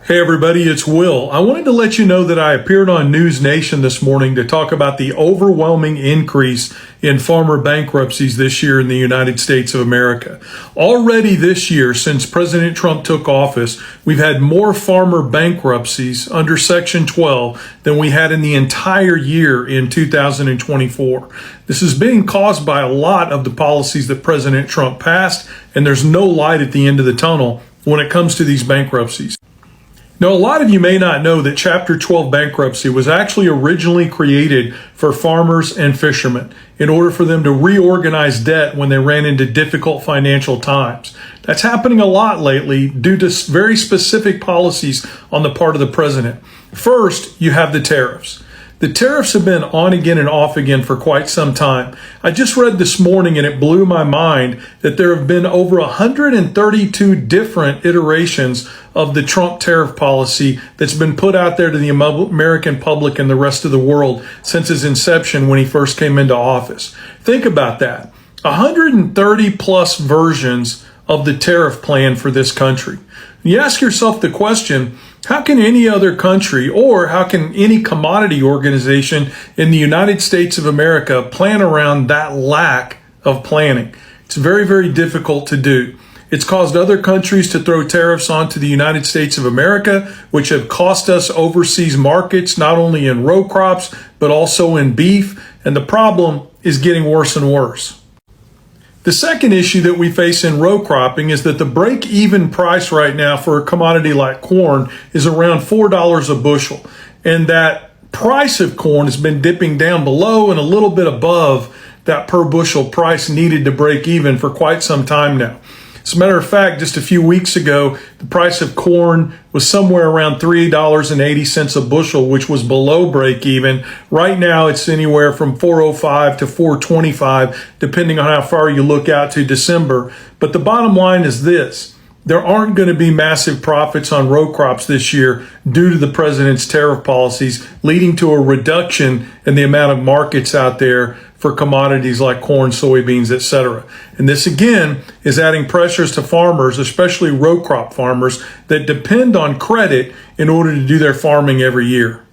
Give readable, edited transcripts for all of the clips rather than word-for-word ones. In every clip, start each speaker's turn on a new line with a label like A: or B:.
A: Hey everybody, it's Will. I wanted to let you know that I appeared on News Nation this morning to talk about the overwhelming increase in farmer bankruptcies this year in the United States of America. Already this year, since President Trump took office, we've had more farmer bankruptcies under Section 12 than we had in the entire year in 2024. This is being caused by a lot of the policies that President Trump passed, and there's no light at the end of the tunnel when it comes to these bankruptcies. Now, a lot of you may not know that Chapter 12 bankruptcy was actually originally created for farmers and fishermen in order for them to reorganize debt when they ran into difficult financial times. That's happening a lot lately due to very specific policies on the part of the president. First, you have the tariffs. The tariffs have been on again and off again for quite some time. I just read this morning and it blew my mind that there have been over 132 different iterations of the Trump tariff policy that's been put out there to the American public and the rest of the world since his inception when he first came into office. Think about that. 130 plus versions of the tariff plan for this country. You ask yourself the question, how can any other country or how can any commodity organization in the United States of America plan around that lack of planning? It's very, very difficult to do. It's caused other countries to throw tariffs onto the United States of America, which have cost us overseas markets, not only in row crops, but also in beef. And the problem is getting worse and worse. The second issue that we face in row cropping is that the break-even price right now for a commodity like corn is around $4 a bushel. And that price of corn has been dipping down below and a little bit above that per bushel price needed to break even for quite some time now. As a matter of fact, just a few weeks ago, the price of corn was somewhere around $3.80 a bushel, which was below break even. Right now, it's anywhere from $4.05 to $4.25, depending on how far you look out to December. But the bottom line is this. There aren't going to be massive profits on row crops this year due to the president's tariff policies, leading to a reduction in the amount of markets out there for commodities like corn, soybeans, etc. And this again is adding pressures to farmers, especially row crop farmers that depend on credit in order to do their farming every year.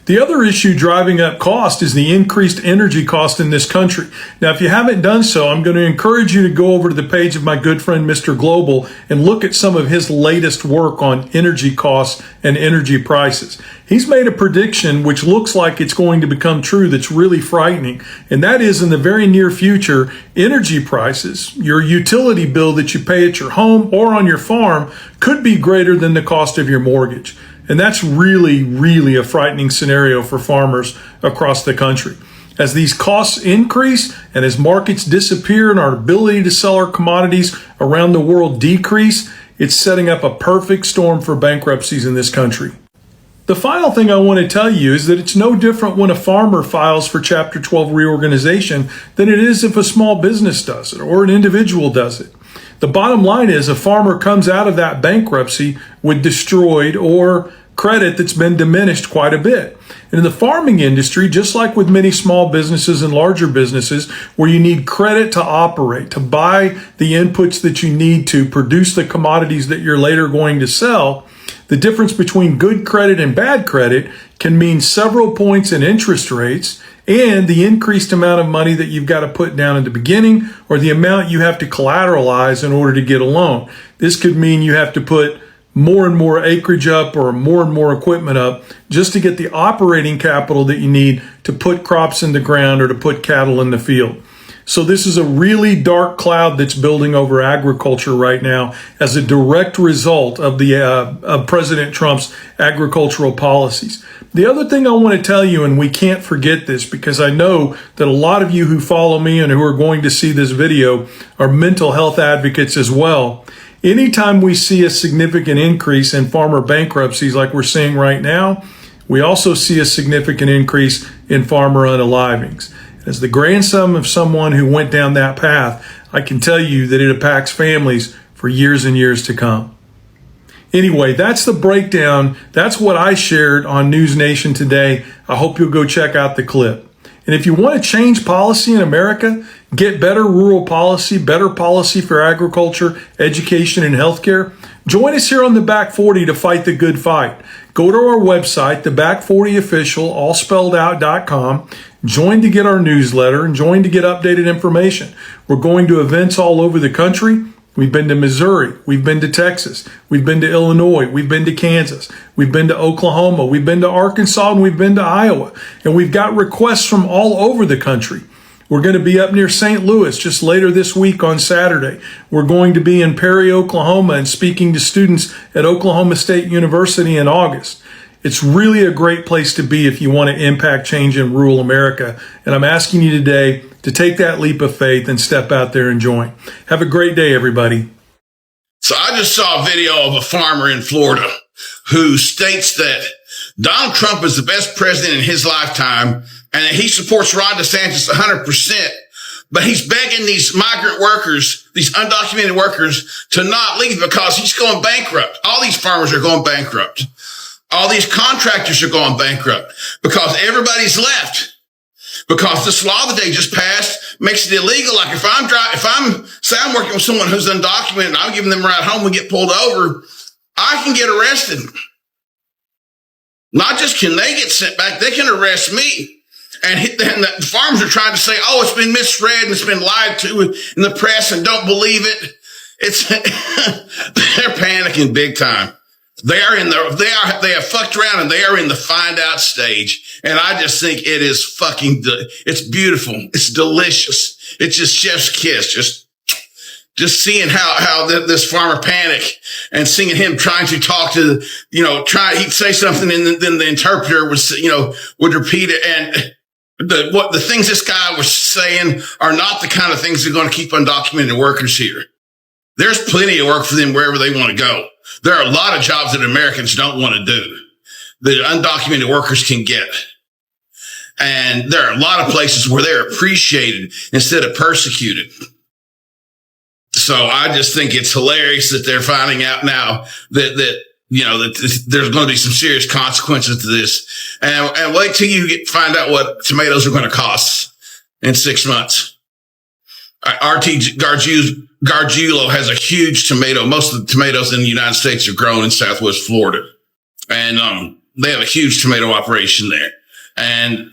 A: The other issue driving up cost is the increased energy cost in this country. Now, if you haven't done so, I'm going to encourage you to go over to the page of my good friend, Mr. Global, and look at some of his latest work on energy costs and energy prices. He's made a prediction which looks like it's going to become true that's really frightening. And that is in the very near future, energy prices, your utility bill that you pay at your home or on your farm could be greater than the cost of your mortgage. And that's really, really a frightening scenario for farmers across the country. As these costs increase and as markets disappear and our ability to sell our commodities around the world decrease, it's setting up a perfect storm for bankruptcies in this country. The final thing I want to tell you is that it's no different when a farmer files for Chapter 12 reorganization than it is if a small business does it or an individual does it. The bottom line is a farmer comes out of that bankruptcy with destroyed or credit that's been diminished quite a bit. And in the farming industry, just like with many small businesses and larger businesses, where you need credit to operate, to buy the inputs that you need to produce the commodities that you're later going to sell, the difference between good credit and bad credit can mean several points in interest rates and the increased amount of money that you've got to put down at the beginning or the amount you have to collateralize in order to get a loan. This could mean you have to put more and more acreage up or more and more equipment up just to get the operating capital that you need to put crops in the ground or to put cattle in the field. So this is a really dark cloud that's building over agriculture right now as a direct result of of President Trump's agricultural policies. The other thing I want to tell you, and we can't forget this because I know that a lot of you who follow me and who are going to see this video are mental health advocates as well. Anytime we see a significant increase in farmer bankruptcies like we're seeing right now, we also see a significant increase in farmer unalivings. As the grandson of someone who went down that path, I can tell you that it impacts families for years and years to come. Anyway, that's the breakdown. That's what I shared on News Nation today. I hope you'll go check out the clip. And if you want to change policy in America, get better rural policy, better policy for agriculture, education, and healthcare, Join us here on the Back 40 to fight the good fight. Go to our website, the Back 40 Official, all spelled out.com. Join to get our newsletter and join to get updated information. We're going to events all over the country. We've been to Missouri. We've been to Texas. We've been to Illinois. We've been to Kansas. We've been to Oklahoma. We've been to Arkansas, and we've been to Iowa. And we've got requests from all over the country. We're going to be up near St. Louis just later this week on Saturday. We're going to be in Perry, Oklahoma, and speaking to students at Oklahoma State University in August. It's really a great place to be if you want to impact change in rural America. And I'm asking you today to take that leap of faith and step out there and join. Have a great day, everybody.
B: So I just saw a video of a farmer in Florida who states that Donald Trump is the best president in his lifetime and that he supports Ron DeSantis 100%. But he's begging these migrant workers, these undocumented workers, to not leave because he's going bankrupt. All these farmers are going bankrupt. All these contractors are going bankrupt because everybody's left. Because this law that they just passed makes it illegal. Like if I'm working with someone who's undocumented and I'm giving them a ride home and get pulled over, I can get arrested. Not just can they get sent back, they can arrest me. And the farmers are trying to say, oh, it's been misread and it's been lied to in the press and don't believe it. They're panicking big time. They have fucked around and they are in the find out stage. And I just think it is it's beautiful. It's delicious. It's just chef's kiss. Just seeing how this farmer panic and seeing him trying to talk to, he'd say something and then the interpreter would repeat it. And the things this guy was saying are not the kind of things that are going to keep undocumented workers here. There's plenty of work for them wherever they want to go. There are a lot of jobs that Americans don't want to do that undocumented workers can get. And there are a lot of places where they're appreciated instead of persecuted. So I just think it's hilarious that they're finding out now that there's going to be some serious consequences to this. And wait till you find out what tomatoes are going to cost in 6 months. RT Gargiulo has a huge tomato. Most of the tomatoes in the United States are grown in Southwest Florida. And they have a huge tomato operation there. And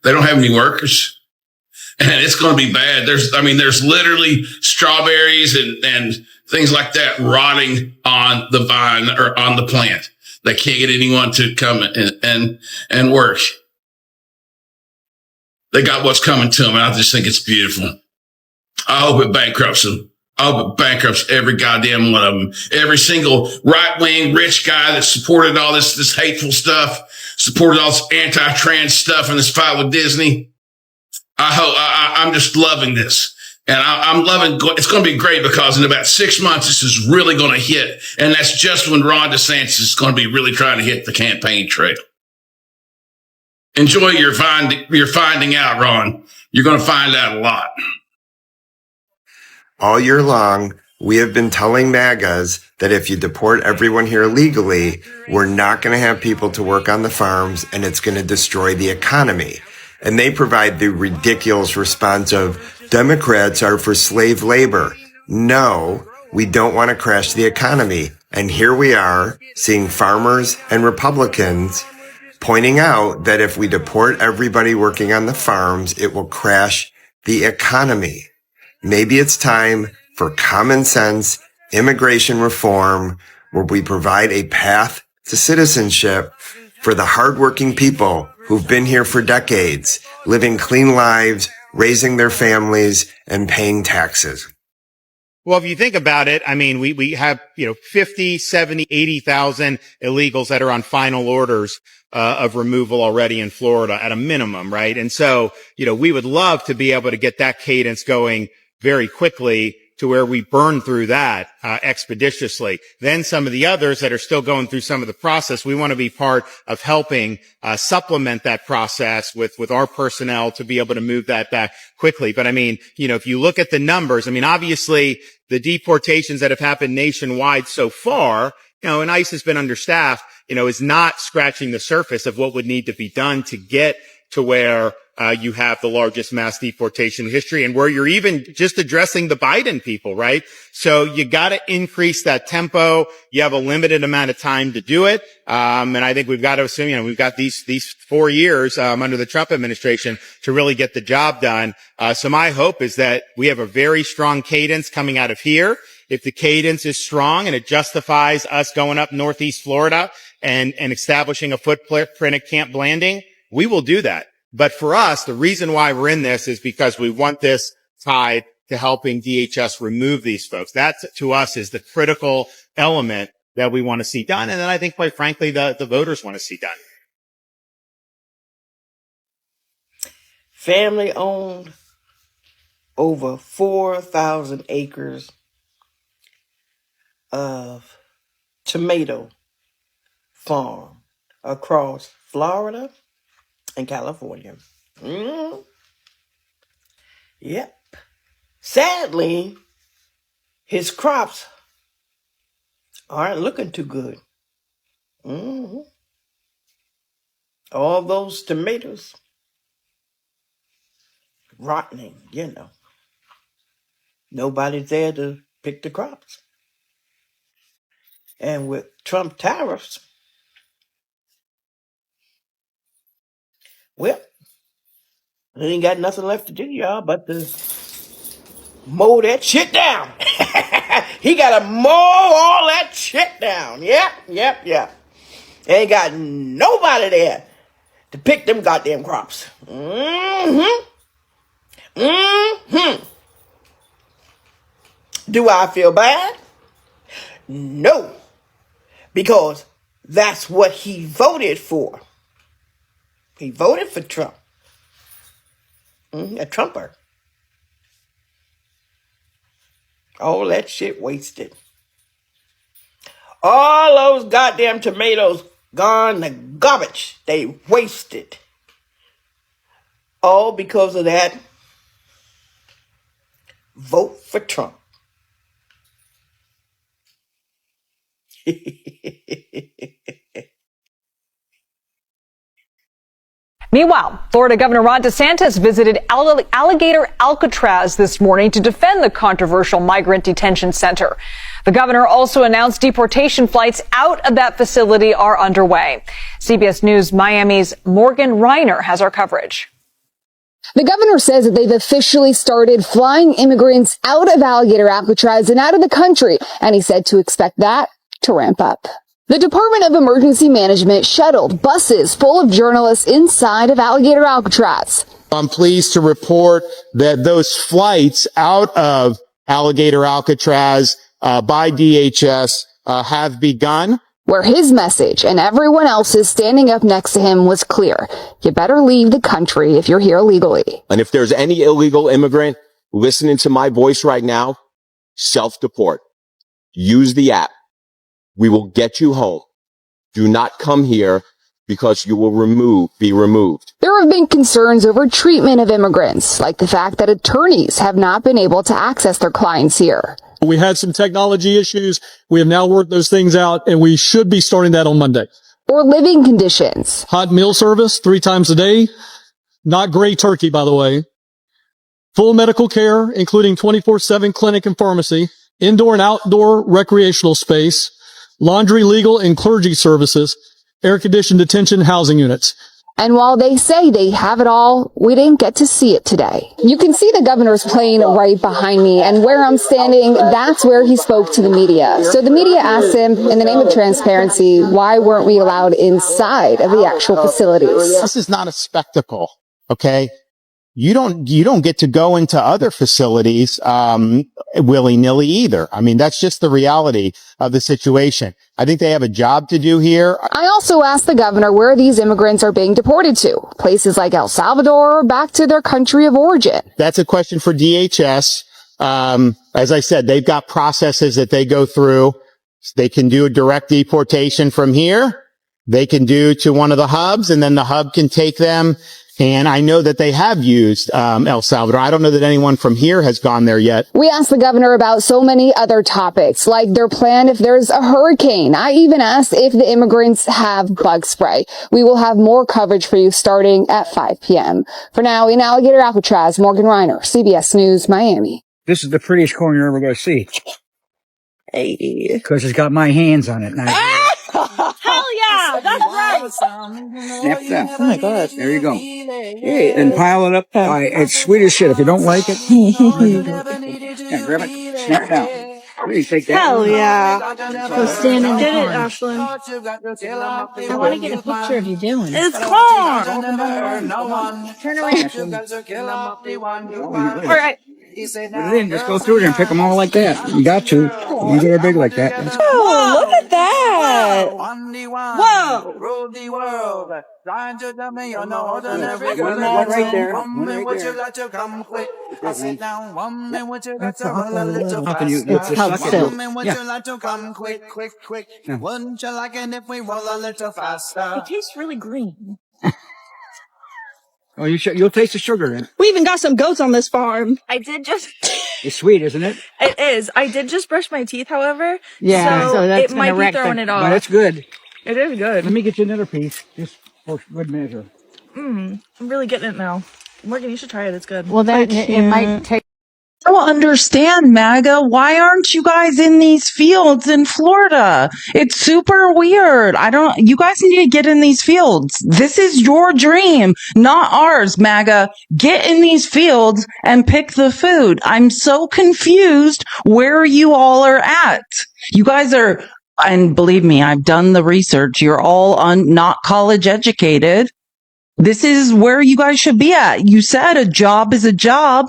B: they don't have any workers. And it's going to be bad. There's literally strawberries and things like that rotting on the vine or on the plant. They can't get anyone to come and work. They got what's coming to them. And I just think it's beautiful. I hope it bankrupts them. I hope it bankrupts every goddamn one of them. Every single right-wing rich guy that supported all this hateful stuff, supported all this anti-trans stuff in this fight with Disney. I'm just loving this. And I'm loving, it's going to be great because in about 6 months, this is really going to hit. And that's just when Ron DeSantis is going to be really trying to hit the campaign trail. Enjoy your finding out, Ron. You're going to find out a lot.
C: All year long, we have been telling MAGAs that if you deport everyone here illegally, we're not going to have people to work on the farms and it's going to destroy the economy. And they provide the ridiculous response of, Democrats are for slave labor. No, we don't want to crash the economy. And here we are seeing farmers and Republicans pointing out that if we deport everybody working on the farms, it will crash the economy. Maybe it's time for common sense immigration reform where we provide a path to citizenship for the hardworking people who've been here for decades, living clean lives, raising their families, and paying taxes.
D: Well, if you think about it, I mean, we have, 50, 70, 80,000 illegals that are on final orders of removal already in Florida at a minimum, right? And so, we would love to be able to get that cadence going very quickly to where we burn through that expeditiously. Then some of the others that are still going through some of the process, we want to be part of helping supplement that process with our personnel to be able to move that back quickly. But I mean, if you look at the numbers, I mean, obviously the deportations that have happened nationwide so far, and ICE has been understaffed, is not scratching the surface of what would need to be done to get to where you have the largest mass deportation in history, and where you're even just addressing the Biden people, right? So you got to increase that tempo. You have a limited amount of time to do it. And I think we've got to assume, we've got these 4 years, under the Trump administration to really get the job done. So my hope is that we have a very strong cadence coming out of here. If the cadence is strong and it justifies us going up Northeast Florida and establishing a footprint at Camp Blanding, we will do that. But for us, the reason why we're in this is because we want this tied to helping DHS remove these folks. That, to us, is the critical element that we want to see done. And then I think, quite frankly, the voters want to see done.
E: Family owned, over 4,000 acres of tomato farm across Florida and California. Yep. Sadly, his crops aren't looking too good. All those tomatoes rotting, Nobody's there to pick the crops. And with Trump tariffs, well, they ain't got nothing left to do, y'all, but to mow that shit down. He got to mow all that shit down. Yep. Ain't got nobody there to pick them goddamn crops. Do I feel bad? No. Because that's what he voted for. He voted for Trump. A Trumper. All that shit wasted. All those goddamn tomatoes gone to garbage. They wasted. All because of that vote for Trump.
F: Meanwhile, Florida Governor Ron DeSantis visited Alligator Alcatraz this morning to defend the controversial migrant detention center. The governor also announced deportation flights out of that facility are underway. CBS News Miami's Morgan Reiner has our coverage.
G: The governor says that they've officially started flying immigrants out of Alligator Alcatraz and out of the country, and he said to expect that to ramp up. The Department of Emergency Management shuttled buses full of journalists inside of Alligator Alcatraz.
D: I'm pleased to report that those flights out of Alligator Alcatraz by DHS have begun.
G: Where his message and everyone else's standing up next to him was clear. You better leave the country if you're here illegally.
H: And if there's any illegal immigrant listening to my voice right now, self-deport. Use the app. We will get you home. Do not come here because you will be removed.
G: There have been concerns over treatment of immigrants, like the fact that attorneys have not been able to access their clients here.
I: We had some technology issues. We have now worked those things out, and we should be starting that on Monday.
G: Or living conditions.
I: Hot meal service 3 times a day. Not gray turkey, by the way. Full medical care, including 24/7 clinic and pharmacy. Indoor and outdoor recreational space. Laundry, legal, and clergy services. Air-conditioned detention housing units.
G: And while they say they have it all, we didn't get to see it today. You can see the governor's plane right behind me, and where I'm standing, that's where he spoke to the media. So the media asked him, in the name of transparency, why weren't we allowed inside of the actual facilities?
D: This is not a spectacle, okay? You don't get to go into other facilities willy-nilly either. I mean, that's just the reality of the situation. I think they have a job to do here.
G: I also asked the governor where these immigrants are being deported to, places like El Salvador or back to their country of origin.
D: That's a question for DHS. As I said, they've got processes that they go through. They can do a direct deportation from here. They can do to one of the hubs, and then the hub can take them And I know that they have used El Salvador. I don't know that anyone from here has gone there yet.
G: We asked the governor about so many other topics, like their plan if there's a hurricane. I even asked if the immigrants have bug spray. We will have more coverage for you starting at 5 p.m. For now, in Alligator Alcatraz, Morgan Reiner, CBS News, Miami.
J: This is the prettiest corn you're ever going to see.
K: Hey.
J: Because it's got my hands on it.
K: Hell yeah, that's right.
J: Snap that.
K: Oh my god.
J: There you go. And pile it up. It's sweet as shit. If you don't like it, yeah, grab it. Snap it out. Please take that.
K: Hell yeah. Go stand in the Get it, Ashlyn. I want to get a picture of you doing it. It's corn. Turn around. All right.
J: Put it in. Just go through there and pick them all like that. You got to. You get it big like that.
K: Oh, look at that. Whoa.
J: One right there. How can you?
K: It's held still. It tastes really green.
J: Oh, you'll taste the sugar in it.
K: We even got some goats on this farm. I did just.
J: It's sweet, isn't it?
K: It is. I did just brush my teeth, however.
J: Yeah.
K: So that's it might be throwing it off.
J: But it's good.
K: It is good.
J: Let me get you another piece, just for good measure.
K: I'm really getting it now. Morgan, you should try it. It's good.
L: Well, that it might take.
M: I don't understand, MAGA. Why aren't you guys in these fields in Florida? It's super weird. You guys need to get in these fields. This is your dream, not ours, MAGA. Get in these fields and pick the food. I'm so confused where you all are at. You guys are, and believe me, I've done the research. You're all not college educated. This is where you guys should be at. You said a job is a job.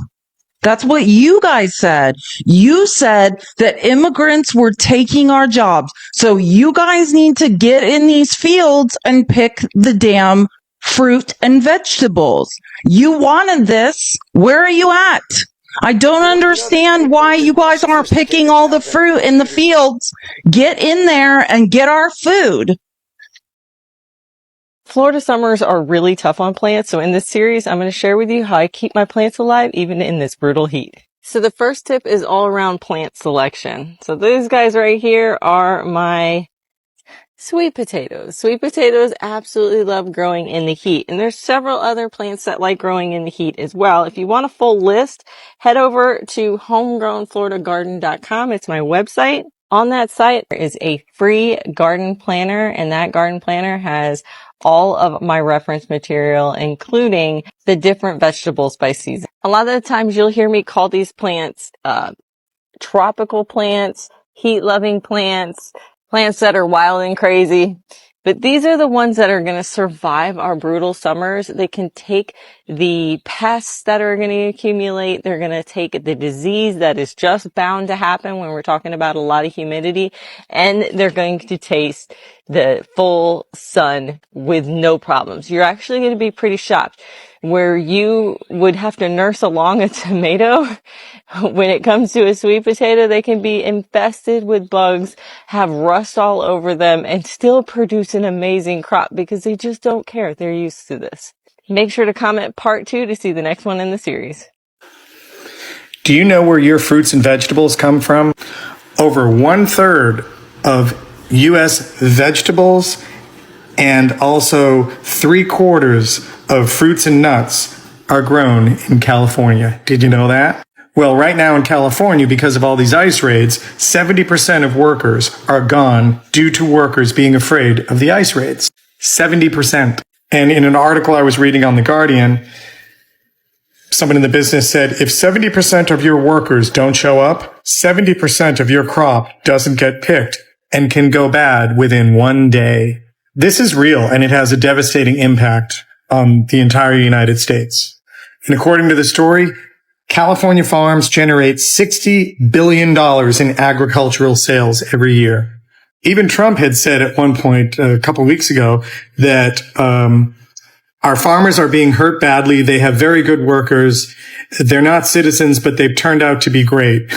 M: That's what you guys said. You said that immigrants were taking our jobs. So you guys need to get in these fields and pick the damn fruit and vegetables. You wanted this. Where are you at? I don't understand why you guys aren't picking all the fruit in the fields. Get in there and get our food.
N: Florida summers are really tough on plants, so in this series, I'm going to share with you how I keep my plants alive even in this brutal heat. So the first tip is all around plant selection. So these guys right here are my sweet potatoes. Sweet potatoes absolutely love growing in the heat, and there's several other plants that like growing in the heat as well. If you want a full list, head over to homegrownfloridagarden.com. It's my website. On that site there is a free garden planner, and that garden planner has all of my reference material, including the different vegetables by season. A lot of the times you'll hear me call these plants tropical plants, heat-loving plants, plants that are wild and crazy. But these are the ones that are going to survive our brutal summers. They can take the pests that are going to accumulate. They're going to take the disease that is just bound to happen when we're talking about a lot of humidity. And they're going to taste the full sun with no problems. You're actually going to be pretty shocked. Where you would have to nurse along a tomato, when it comes to a sweet potato, they can be infested with bugs, have rust all over them, and still produce an amazing crop because they just don't care. They're used to this. Make sure to comment part 2 to see the next one in the series.
O: Do you know where your fruits and vegetables come from? Over 1/3 of U.S. vegetables and also 3/4 of fruits and nuts are grown in California. Did you know that? Well, right now in California, because of all these ice raids, 70% of workers are gone due to workers being afraid of the ice raids. 70%. And in an article I was reading on The Guardian, someone in the business said, if 70% of your workers don't show up, 70% of your crop doesn't get picked and can go bad within 1 day. This is real, and it has a devastating impact on the entire United States. And according to the story, California farms generate $60 billion in agricultural sales every year. Even Trump had said at one point a couple of weeks ago that our farmers are being hurt badly. They have very good workers. They're not citizens, but they've turned out to be great.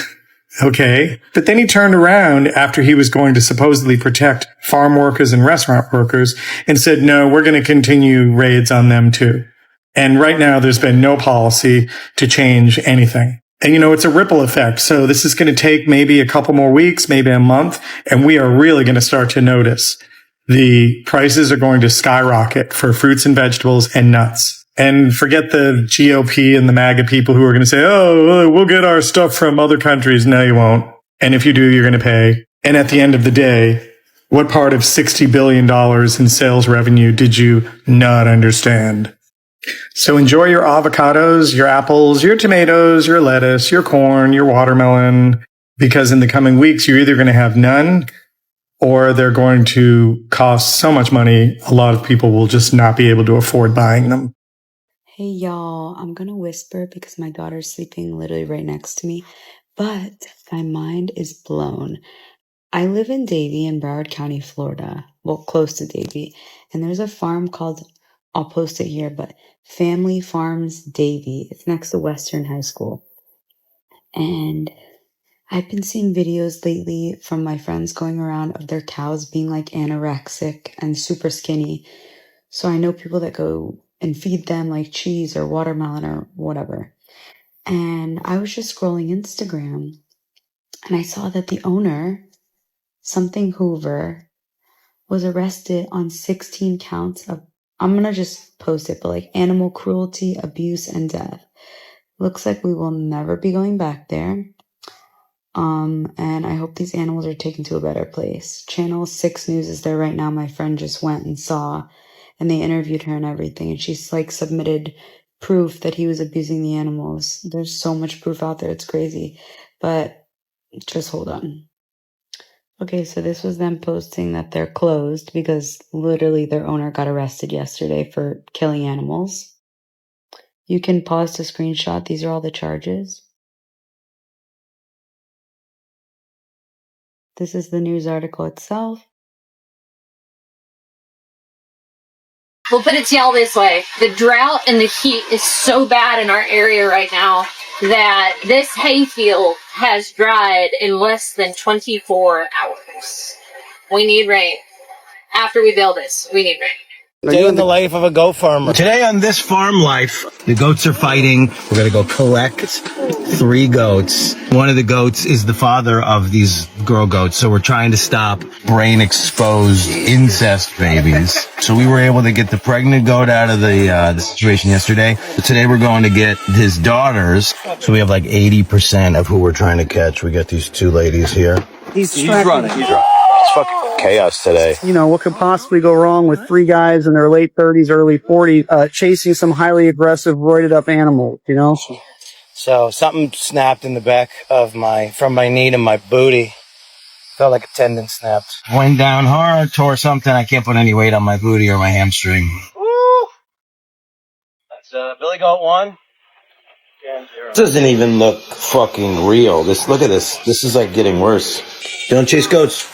O: Okay. But then he turned around after he was going to supposedly protect farm workers and restaurant workers and said, no, we're going to continue raids on them too. And right now, there's been no policy to change anything. And, it's a ripple effect. So this is going to take maybe a couple more weeks, maybe a month, and we are really going to start to notice the prices are going to skyrocket for fruits and vegetables and nuts. And forget the GOP and the MAGA people who are going to say, oh, we'll get our stuff from other countries. No, you won't. And if you do, you're going to pay. And at the end of the day, what part of $60 billion in sales revenue did you not understand? So enjoy your avocados, your apples, your tomatoes, your lettuce, your corn, your watermelon, because in the coming weeks, you're either going to have none or they're going to cost so much money, a lot of people will just not be able to afford buying them.
L: Hey y'all, I'm gonna whisper because my daughter's sleeping literally right next to me, but my mind is blown. I live in Davie in Broward County, Florida. Well, close to Davie. And there's a farm called, I'll post it here, but Family Farms Davie. It's next to Western High School. And I've been seeing videos lately from my friends going around of their cows being like anorexic and super skinny. So I know people that go and feed them like cheese or watermelon or whatever. And I was just scrolling Instagram and I saw that the owner, something Hoover, was arrested on 16 counts of, I'm going to just post it, but like animal cruelty, abuse, and death. Looks like we will never be going back there. And I hope these animals are taken to a better place. Channel 6 News is there right now. My friend just went and saw, and they interviewed her and everything. And she's like submitted proof that he was abusing the animals. There's so much proof out there. It's crazy. But just hold on. Okay, so this was them posting that they're closed because literally their owner got arrested yesterday for killing animals. You can pause to screenshot. These are all the charges. This is the news article itself.
P: We'll put it to y'all this way. The drought and the heat is so bad in our area right now that this hayfield has dried in less than 24 hours. We need rain. After we build this, we need rain.
Q: Day in the life of a goat farmer. Today on this farm life, the goats are fighting. We're going to go collect 3 goats. One of the goats is the father of these girl goats. So we're trying to stop brain exposed incest babies. So we were able to get the pregnant goat out of the situation yesterday. But today we're going to get his daughters. So we have like 80% of who we're trying to catch. We got these 2 ladies here. He's running. It's fucking chaos today.
R: What could possibly go wrong with 3 guys in their late 30s, early 40s, chasing some highly aggressive, roided up animals,
Q: So something snapped in the back of from my knee to my booty. Felt like a tendon snapped. Went down hard, tore something. I can't put any weight on my booty or my hamstring. Woo! That's Billy Goat 1. This doesn't even look fucking real. Look at this. This is like getting worse. Don't chase goats.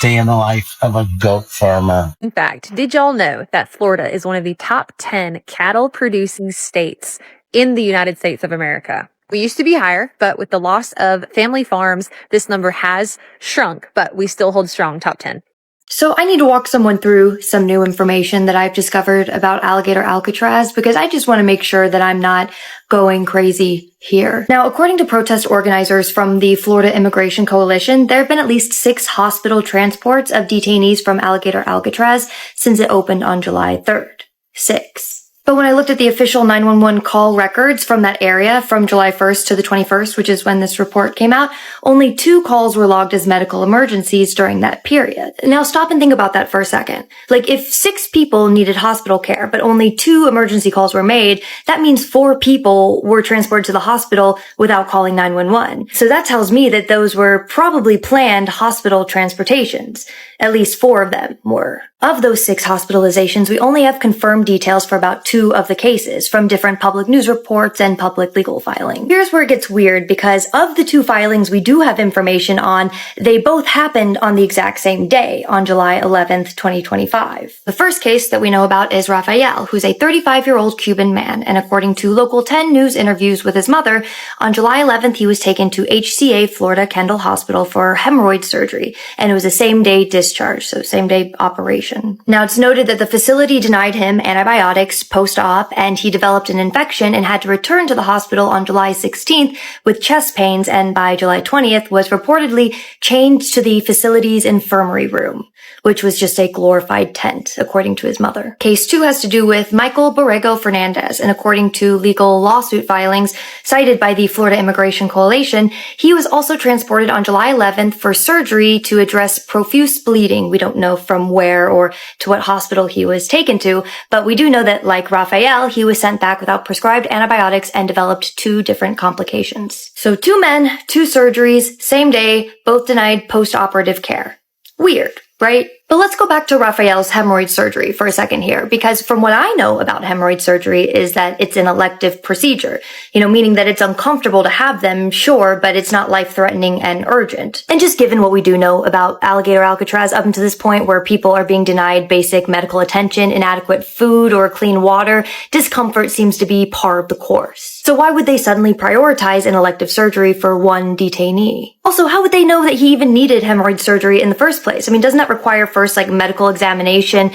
Q: Day in the life of a goat farmer.
S: In fact, did y'all know that Florida is one of the top 10 cattle producing states in the United States of America? We used to be higher, but with the loss of family farms, this number has shrunk, but we still hold strong top 10.
T: So I need to walk someone through some new information that I've discovered about alligator Alcatraz because I just want to make sure that I'm not going crazy here. Now, according to protest organizers from the Florida Immigration Coalition, there have been at least 6 hospital transports of detainees from alligator Alcatraz since it opened on July 3rd. 6. But when I looked at the official 911 call records from that area from July 1st to the 21st, which is when this report came out, only 2 calls were logged as medical emergencies during that period. Now stop and think about that for a second. Like if 6 people needed hospital care, but only 2 emergency calls were made, that means 4 people were transported to the hospital without calling 911. So that tells me that those were probably planned hospital transportations. At least 4 of them were. Of those 6 hospitalizations, we only have confirmed details for about 2 of the cases from different public news reports and public legal filing. Here's where it gets weird because of the 2 filings we do have information on, they both happened on the exact same day, on July 11th, 2025. The first case that we know about is Rafael, who's a 35-year-old Cuban man, and according to Local 10 News interviews with his mother, on July 11th he was taken to HCA Florida Kendall Hospital for hemorrhoid surgery, and it was a same-day discharge, so same-day operation. Now, it's noted that the facility denied him antibiotics, post-op, and he developed an infection and had to return to the hospital on July 16th with chest pains, and by July 20th was reportedly chained to the facility's infirmary room, which was just a glorified tent, according to his mother. Case 2 has to do with Michael Borrego Fernandez, and according to legal lawsuit filings cited by the Florida Immigration Coalition, he was also transported on July 11th for surgery to address profuse bleeding. We don't know from where or to what hospital he was taken to, but we do know that, like Raphael, he was sent back without prescribed antibiotics and developed 2 different complications. So 2 men, 2 surgeries, same day, both denied post-operative care. Weird, right? But let's go back to Raphael's hemorrhoid surgery for a second here, because from what I know about hemorrhoid surgery is that it's an elective procedure, meaning that it's uncomfortable to have them, sure, but it's not life-threatening and urgent. And just given what we do know about Alligator Alcatraz up until this point, where people are being denied basic medical attention, inadequate food, or clean water, discomfort seems to be par of the course. So why would they suddenly prioritize an elective surgery for one detainee? Also, how would they know that he even needed hemorrhoid surgery in the first place? I mean, doesn't that require first medical examination,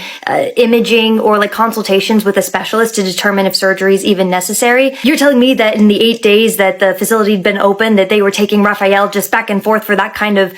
T: imaging, or consultations with a specialist to determine if surgery is even necessary? You're telling me that in the 8 days that the facility had been open, that they were taking Raphael just back and forth for that kind of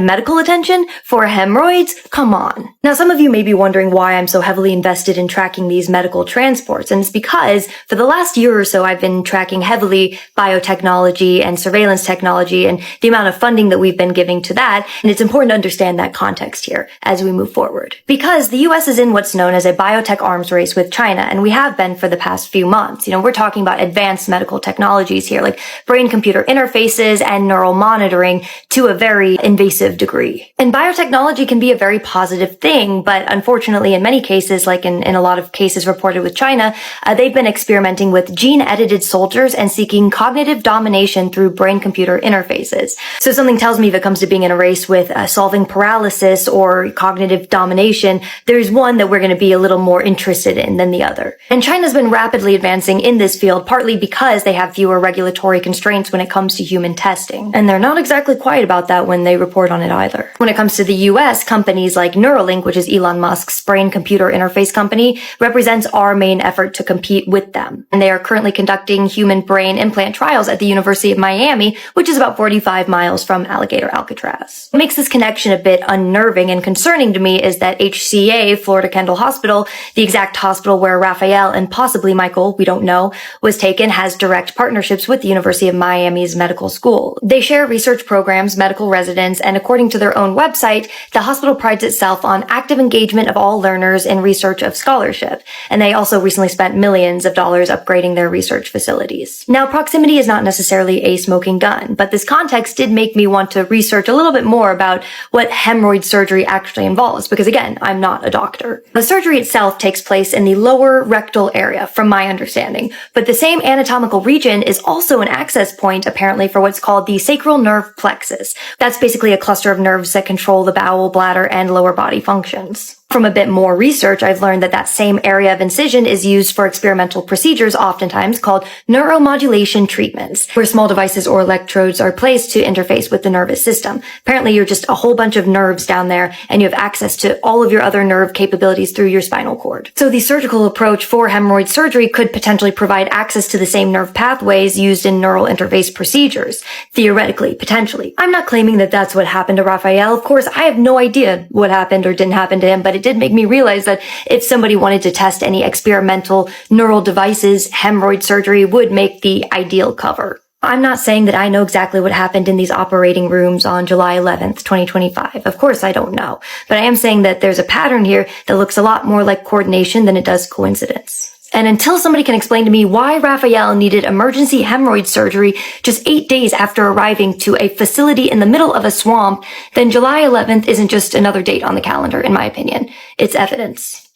T: medical attention for hemorrhoids? Come on. Now, some of you may be wondering why I'm so heavily invested in tracking these medical transports, and it's because for the last year or so, I've been tracking heavily biotechnology and surveillance technology and the amount of funding that we've been giving to that, and it's important to understand that context here as we move forward. Because the US is in what's known as a biotech arms race with China, and we have been for the past few months. We're talking about advanced medical technologies here, like brain-computer interfaces and neural monitoring to a very invasive degree. And biotechnology can be a very positive thing, but unfortunately in many cases, like in a lot of cases reported with China, they've been experimenting with gene-edited soldiers and seeking cognitive domination through brain-computer interfaces. So something tells me if it comes to being in a race with solving paralysis or cognitive domination, there's one that we're going to be a little more interested in than the other. And China's been rapidly advancing in this field, partly because they have fewer regulatory constraints when it comes to human testing. And they're not exactly quiet about that when they report on it either. When it comes to the US, companies like Neuralink, which is Elon Musk's brain-computer interface company, represents our main effort to compete with them. And they are currently conducting human brain implant trials at the University of Miami, which is about 45 miles from Alligator Alcatraz. What makes this connection a bit unnerving and concerning to me is that HCA, Florida Kendall Hospital, the exact hospital where Raphael and possibly Michael, we don't know, was taken, has direct partnerships with the University of Miami's medical school. They share research programs, medical residents, and according to their own website, the hospital prides itself on active engagement of all learners in research of scholarship. And they also recently spent millions of dollars upgrading their research facilities. Now, proximity is not necessarily a smoking gun, but this context did make me want to research a little bit more about what hemorrhoid surgery actually involves, because again, I'm not a doctor. The surgery itself takes place in the lower rectal area, from my understanding, but the same anatomical region is also an access point, apparently, for what's called the sacral nerve plexus. That's basically a cluster of nerves that control the bowel, bladder, and lower body functions. From a bit more research, I've learned that that same area of incision is used for experimental procedures, oftentimes called neuromodulation treatments, where small devices or electrodes are placed to interface with the nervous system. Apparently, you're just a whole bunch of nerves down there, and you have access to all of your other nerve capabilities through your spinal cord. So the surgical approach for hemorrhoid surgery could potentially provide access to the same nerve pathways used in neural interface procedures. Theoretically, potentially. I'm not claiming that that's what happened to Raphael. Of course, I have no idea what happened or didn't happen to him, but it did make me realize that if somebody wanted to test any experimental neural devices, hemorrhoid surgery would make the ideal cover. I'm not saying that I know exactly what happened in these operating rooms on July 11th, 2025. Of course I don't know. But I am saying that there's a pattern here that looks a lot more like coordination than it does coincidence. And until somebody can explain to me why Raphael needed emergency hemorrhoid surgery just 8 days after arriving to a facility in the middle of a swamp, then July 11th isn't just another date on the calendar, in my opinion. It's evidence.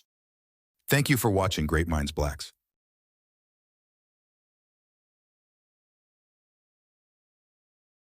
U: Thank you for watching Great Minds Blacks.